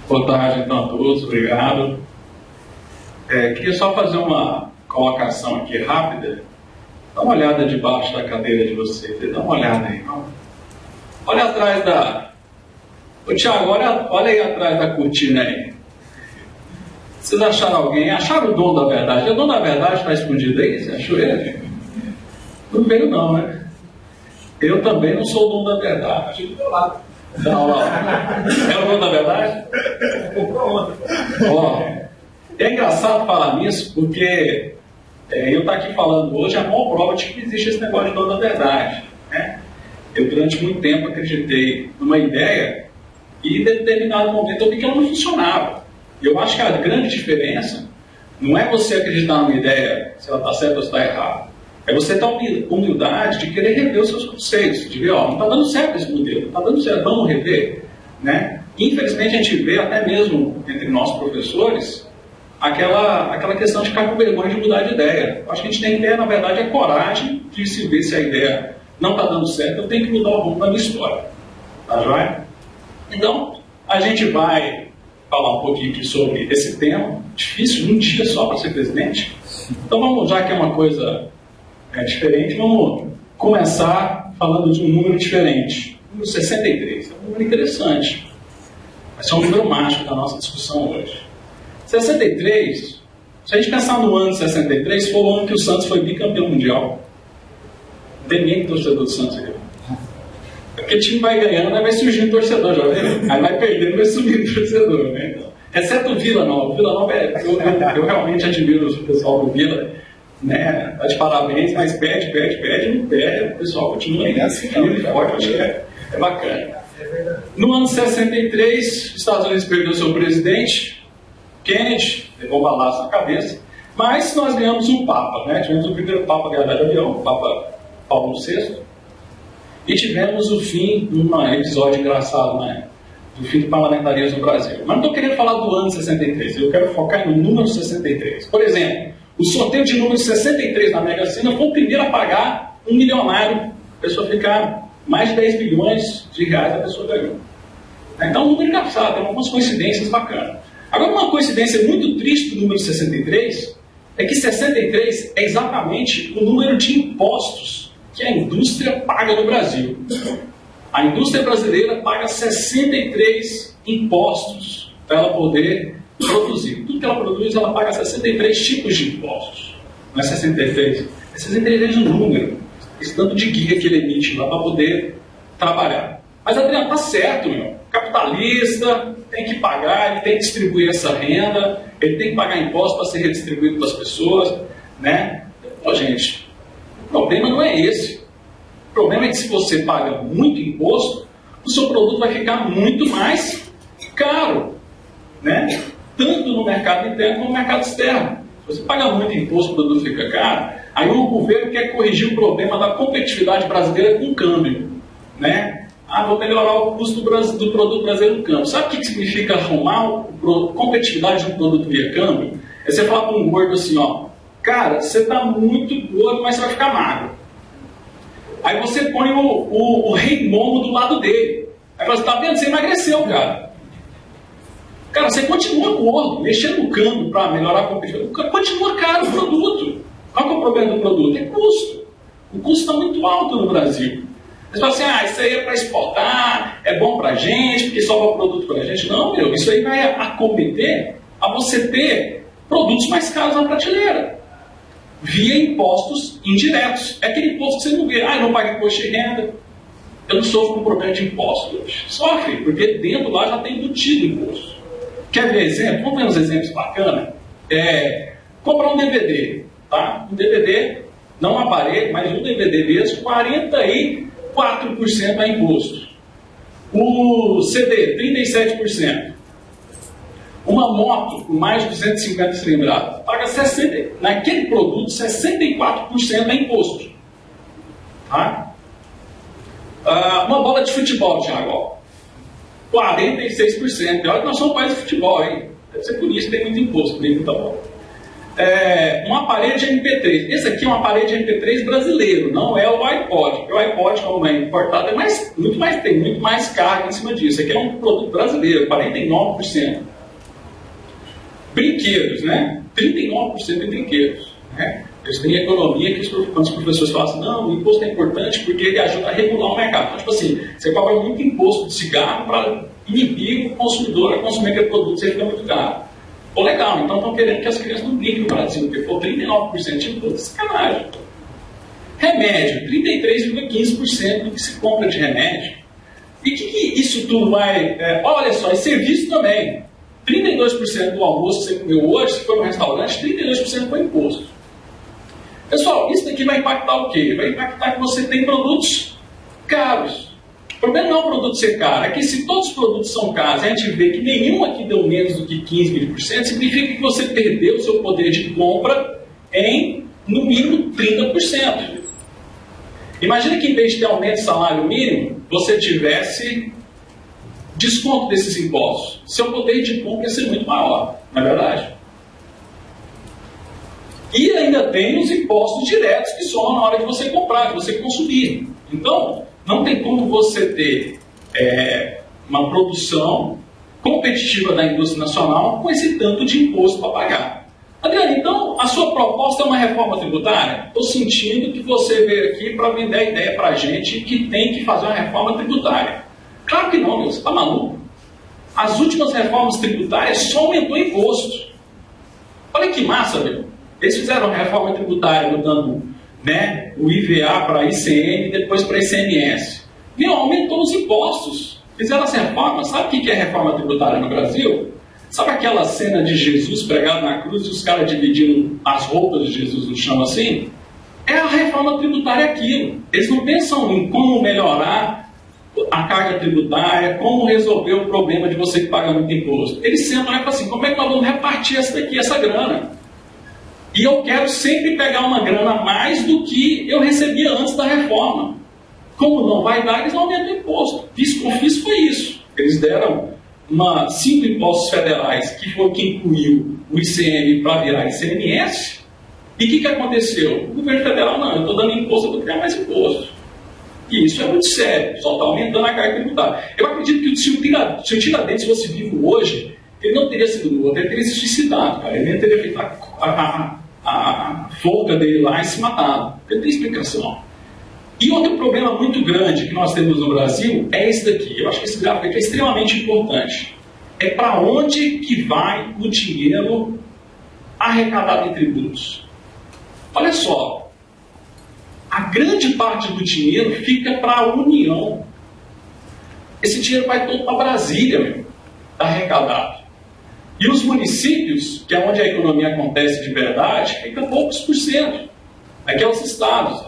Boa tarde, então, a todos. Obrigado. Queria só fazer uma colocação aqui rápida. Dá uma olhada debaixo da cadeira de vocês. Dá uma olhada aí. Olha atrás da... Ô, Thiago, olha aí atrás da cortina aí. Vocês acharam alguém? Acharam o dono da verdade? O dono da verdade está escondido aí? Você achou ele? Não veio não, né? Eu também não sou o dono da verdade. Achei do meu lado. Não, é o dono da verdade? Ó, é engraçado falar nisso porque eu estou aqui falando hoje é a maior prova de que existe esse negócio de dono da verdade, né? Eu durante muito tempo acreditei numa ideia e em determinado momento eu vi que ela não funcionava. Eu acho que a grande diferença não é você acreditar numa ideia se ela está certa ou se está errada. É você ter a humildade de querer rever os seus conceitos, de ver, não está dando certo esse modelo, não está dando certo, vamos rever, né? Infelizmente a gente vê até mesmo entre nós professores aquela questão de ficar com vergonha de mudar de ideia. Eu acho que a gente tem que ter, na verdade, a coragem de se ver se a ideia não está dando certo, eu tenho que mudar o rumo da minha história, tá joia? Então, a gente vai falar um pouquinho aqui sobre esse tema, difícil, num dia só para ser presidente. Então vamos, já que é uma coisa diferente, vamos começar falando de um número diferente. O número 63, é um número interessante. Vai ser um número mágico da nossa discussão hoje. 63, se a gente pensar no ano de 63, foi o ano que o Santos foi bicampeão mundial. Não tem ninguém torcedor do Santos aqui. Porque o time vai ganhando, aí vai surgindo torcedor, já viu? Aí vai perdendo, vai subindo torcedor, né? Então, exceto o Vila Nova. O Vila Nova eu realmente admiro o pessoal do Vila, né? Tá de parabéns, mas perde, não perde, o pessoal continua aí, firme e forte, acho que é bacana. No ano 63, os Estados Unidos perdeu seu presidente, Kennedy, levou um balaço na cabeça, mas nós ganhamos um Papa, né? Tivemos o primeiro Papa a ganhar de avião, o Papa Paulo VI, e tivemos o fim de um episódio engraçado, né? Do fim do parlamentarismo no Brasil. Mas não estou querendo falar do ano 63, eu quero focar no número 63. Por exemplo, o sorteio de número 63 na Mega Sena foi o primeiro a pagar um milionário, a pessoa ficar mais de 10 bilhões de reais, a pessoa ganhou. Então, um número engraçado, tem algumas coincidências bacanas. Agora, uma coincidência muito triste do número 63 é que 63 é exatamente o número de impostos que a indústria paga no Brasil. A indústria brasileira paga 63 impostos para ela poder produzir. Tudo que ela produz, ela paga 63 tipos de impostos. Não é 63. É 63 o número. Esse tanto de guia que ele emite lá para poder trabalhar. Mas, Adriano, está certo, meu. Capitalista tem que pagar, ele tem que distribuir essa renda, ele tem que pagar impostos para ser redistribuído para as pessoas, né? Então, gente, o problema não é esse. O problema é que se você paga muito imposto, o seu produto vai ficar muito mais caro, né? Tanto no mercado interno como no mercado externo. Se você paga muito imposto, o produto fica caro, aí o governo quer corrigir o problema da competitividade brasileira com câmbio, né? Vou melhorar o custo do produto brasileiro no câmbio. Sabe o que significa arrumar a competitividade de um produto via câmbio? É você falar para um gordo assim, cara, você está muito gordo, mas você vai ficar magro. Aí você põe o rei momo do lado dele. Aí você está vendo? Você emagreceu, cara. Cara, você continua gordo, mexendo no câmbio para melhorar a competitividade. Continua caro o produto. Qual que é o problema do produto? É custo. O custo está muito alto no Brasil. Você fala assim, isso aí é para exportar, é bom para a gente, porque sobra produto para a gente. Não, meu, isso aí vai acometer a você ter produtos mais caros na prateleira, via impostos indiretos. É aquele imposto que você não vê. Eu não pago imposto de renda, eu não sofro com problema de imposto. Sofre, porque dentro lá já tem embutido imposto. Quer ver exemplo? Vamos ver uns exemplos bacanas. Comprar um DVD, tá? Um DVD, não um aparelho, mas um DVD mesmo, 44% a imposto. O CD, 37%. Uma moto com mais de 250 cilindradas paga naquele produto 64% a imposto. Tá? Uma bola de futebol, Thiago, 46%. Olha que nós somos um país de futebol, hein? Deve ser por isso que tem muito imposto, tem muita bola. um aparelho de MP3. Esse aqui é um aparelho de MP3 brasileiro, não é o iPod. Porque o iPod, como é importado, tem muito mais carga em cima disso. Esse aqui é um produto brasileiro, 49%. Brinquedos, né? 39% de brinquedos. Né? Eles têm economia que quando os professores falam assim, não, o imposto é importante porque ele ajuda a regular o mercado. Então, tipo assim, você cobra muito imposto de cigarro para inibir o consumidor a consumir aquele produto se ele fica muito caro. Pô, legal, então estão querendo que as crianças não brinquem no Brasil, porque for 39% de imposto, sacanagem. Remédio, 33,15% do que se compra de remédio. E o que isso tudo vai... olha só, e serviço também. 32% do almoço que você comeu hoje, se for no restaurante, 32% foi imposto. Pessoal, isso daqui vai impactar o quê? Vai impactar que você tem produtos caros. O problema não é o produto ser caro, é que se todos os produtos são caros, a gente vê que nenhum aqui deu menos do que 15%, 20%, significa que você perdeu o seu poder de compra em, no mínimo, 30%. Imagina que em vez de ter aumento de salário mínimo, você tivesse desconto desses impostos. Seu poder de compra ia ser muito maior, não é verdade? E ainda tem os impostos diretos que somam na hora de você comprar, de você consumir. Então, não tem como você ter uma produção competitiva da indústria nacional com esse tanto de imposto para pagar. Adriano, então a sua proposta é uma reforma tributária? Estou sentindo que você veio aqui para vender a ideia para a gente que tem que fazer uma reforma tributária. Claro que não, meu, você está maluco? As últimas reformas tributárias só aumentou o imposto. Olha que massa, meu. Eles fizeram uma reforma tributária mudando, né, o IVA para ICM e depois para ICMS. Meu, aumentou os impostos. Fizeram essa reforma. Sabe o que é reforma tributária no Brasil? Sabe aquela cena de Jesus pregado na cruz e os caras dividindo as roupas de Jesus no chão assim? É a reforma tributária aquilo. Eles não pensam em como melhorar a carga tributária, como resolver o problema de você que paga muito imposto. Eles sentam e falam assim, como é que nós vamos repartir essa grana? E eu quero sempre pegar uma grana a mais do que eu recebia antes da reforma. Como não vai dar, eles aumentam o imposto. Fisco foi isso. Eles deram 5 impostos federais, que foi quem incluiu o ICM para virar ICMS. E o que aconteceu? O governo federal, não, eu estou dando imposto, eu vou criar mais imposto. E isso é muito sério, só está aumentando a carga tributária. Eu acredito que se o Tiradentes fosse vivo hoje, ele não teria sido morto, ele teria se suicidado, cara. Ele nem teria feito a folga dele lá e se matado. Ele tem explicação. E outro problema muito grande que nós temos no Brasil é esse daqui. Eu acho que esse gráfico aqui é extremamente importante. É para onde que vai o dinheiro arrecadado em tributos. Olha só. A grande parte do dinheiro fica para a União. Esse dinheiro vai todo para Brasília, meu, arrecadado. E os municípios, que é onde a economia acontece de verdade, fica poucos por cento. Aqui é os estados.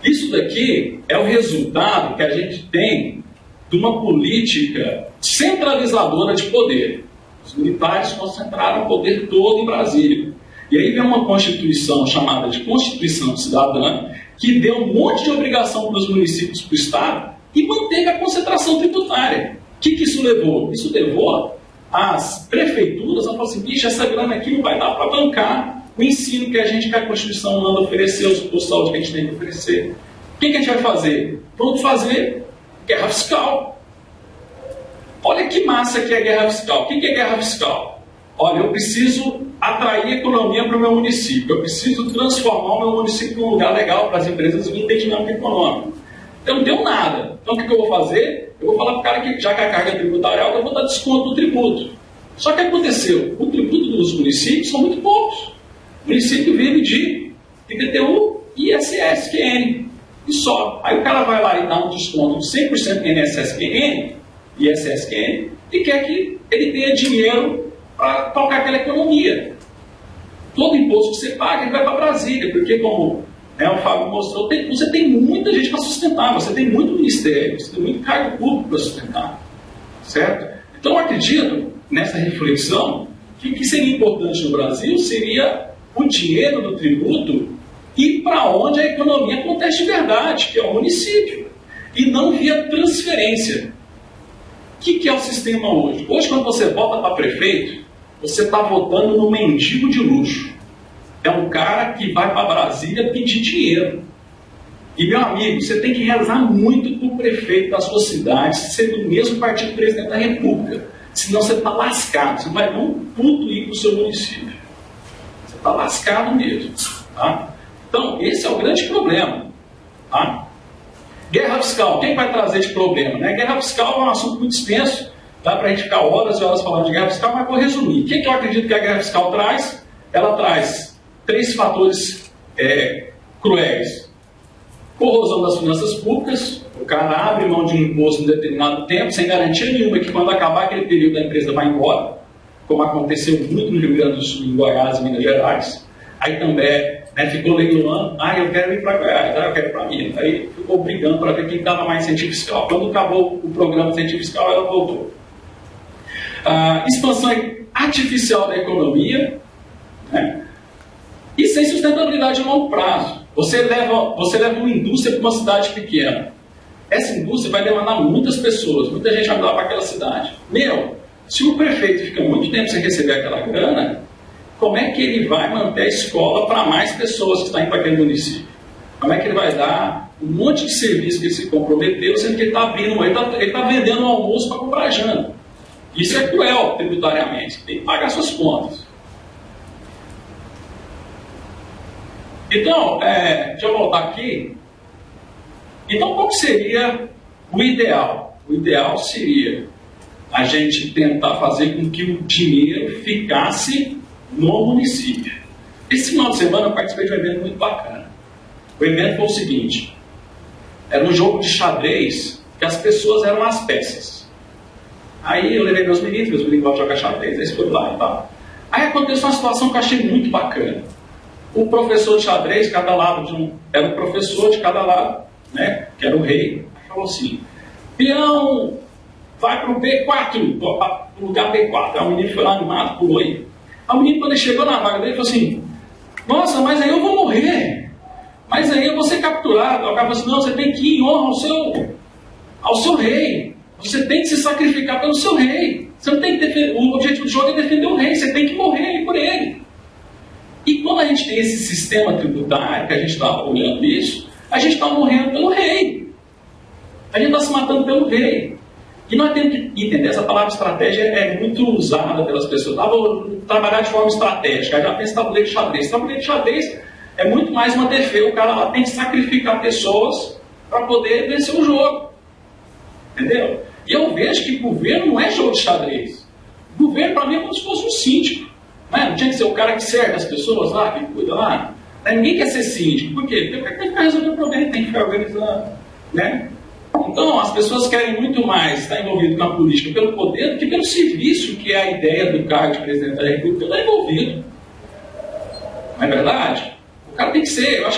Isso daqui é o resultado que a gente tem de uma política centralizadora de poder. Os militares concentraram o poder todo em Brasília. E aí vem uma Constituição chamada de Constituição Cidadã, que deu um monte de obrigação para os municípios, para o Estado, e manteve a concentração tributária. O que isso levou? Isso levou as prefeituras a falar assim, bicho, essa grana aqui não vai dar para bancar o ensino que a Constituição manda oferecer, os postos de saúde que a gente tem que oferecer. O que a gente vai fazer? Vamos fazer guerra fiscal. Olha que massa que é guerra fiscal. O que é guerra fiscal? Olha, eu preciso atrair economia para o meu município. Eu preciso transformar o meu município num lugar legal para as empresas virem ter dinâmica econômica. Eu não tenho nada. Então o que eu vou fazer? Eu vou falar para o cara que já que a carga tributária é alta, eu vou dar desconto no tributo. Só que aconteceu, o tributo dos municípios são muito poucos. O município vive de IPTU e ISS-QN. E só. Aí o cara vai lá e dá um desconto de 100% em ISS-QN e quer que ele tenha dinheiro para tocar aquela economia. Todo imposto que você paga, ele vai para Brasília, porque como o Fábio mostrou, você tem muita gente para sustentar, você tem muito ministério, você tem muito cargo público para sustentar. Certo? Então eu acredito nessa reflexão que o que seria importante no Brasil seria o dinheiro do tributo ir para onde a economia acontece de verdade, que é o município, e não via transferência. O que é o sistema hoje? Hoje, quando você vota para prefeito, você está votando no mendigo de luxo. É um cara que vai para Brasília pedir dinheiro. E, meu amigo, você tem que rezar muito para o prefeito da sua cidade ser do mesmo partido do presidente da República. Senão você está lascado. Você não vai dar um puto ir para o seu município. Você está lascado mesmo. Tá? Então, esse é o grande problema. Tá? Guerra fiscal. Quem vai trazer de problema? Né? Guerra fiscal é um assunto muito extenso. Dá para a gente ficar horas e horas falando de guerra fiscal, mas vou resumir. O que eu acredito que a guerra fiscal traz? Ela traz 3 fatores cruéis. Corrosão das finanças públicas. O cara abre mão de um imposto em determinado tempo, sem garantia nenhuma que quando acabar aquele período a empresa vai embora, como aconteceu muito no Rio Grande do Sul, em Goiás e Minas Gerais. Aí também ficou leiloando, eu quero ir para Goiás, eu quero ir para Minas. Aí ficou brigando para ver quem dava mais incentivo fiscal. Quando acabou o programa de incentivo fiscal, ela voltou. Expansão artificial da economia, né? E sem sustentabilidade a longo prazo. Você leva uma indústria para uma cidade pequena. Essa indústria vai demandar muitas pessoas, muita gente vai mudar para aquela cidade. Se o prefeito fica muito tempo sem receber aquela grana, como é que ele vai manter a escola para mais pessoas que estão indo para aquele município? Como é que ele vai dar um monte de serviço que ele se comprometeu, sendo que ele está abrindo, ele está vendendo um almoço para comprar janta? Isso é cruel tributariamente, tem que pagar suas contas. Então, deixa eu voltar aqui. Então, qual seria o ideal? O ideal seria a gente tentar fazer com que o dinheiro ficasse no município. Esse final de semana eu participei de um evento muito bacana. O evento foi o seguinte: era um jogo de xadrez que as pessoas eram as peças. Aí eu levei meus meninos gostam de jogar xadrez, eles foram lá e tal. Aí aconteceu uma situação que eu achei muito bacana. O professor de xadrez, cada lado era um professor de cada lado, né, que era o rei. Aí falou assim: peão, vai para o B4, para o lugar B4. Aí o menino foi lá animado, pulou aí. Aí o menino, quando ele chegou na vaga dele, falou assim: nossa, mas aí eu vou morrer. Mas aí eu vou ser capturado. Aí o cara falou assim: não, você tem que ir em honra ao seu rei. Você tem que se sacrificar pelo seu rei. Você não tem que o objetivo do jogo é defender o rei. Você tem que morrer por ele. E quando a gente tem esse sistema tributário, que a gente está olhando isso, a gente está morrendo pelo rei. A gente está se matando pelo rei. E nós temos que entender, essa palavra estratégia é muito usada pelas pessoas. Vou trabalhar de forma estratégica. Aí já pensa em tabuleiro de xadrez. Tabuleiro de xadrez é muito mais uma defesa. O cara lá tem que sacrificar pessoas para poder vencer o jogo. Entendeu? E eu vejo que governo não é jogo de xadrez. Governo, para mim, é como se fosse um síndico. Não tinha que ser o cara que cerca as pessoas lá, que cuida lá. Ninguém quer ser síndico. Por quê? Porque o cara tem que ficar resolvendo o problema, tem que ficar organizando. Né? Então, as pessoas querem muito mais estar envolvido com a política pelo poder do que pelo serviço, que é a ideia do cargo de presidente da República, está envolvido. Não é verdade? O cara tem que ser, eu acho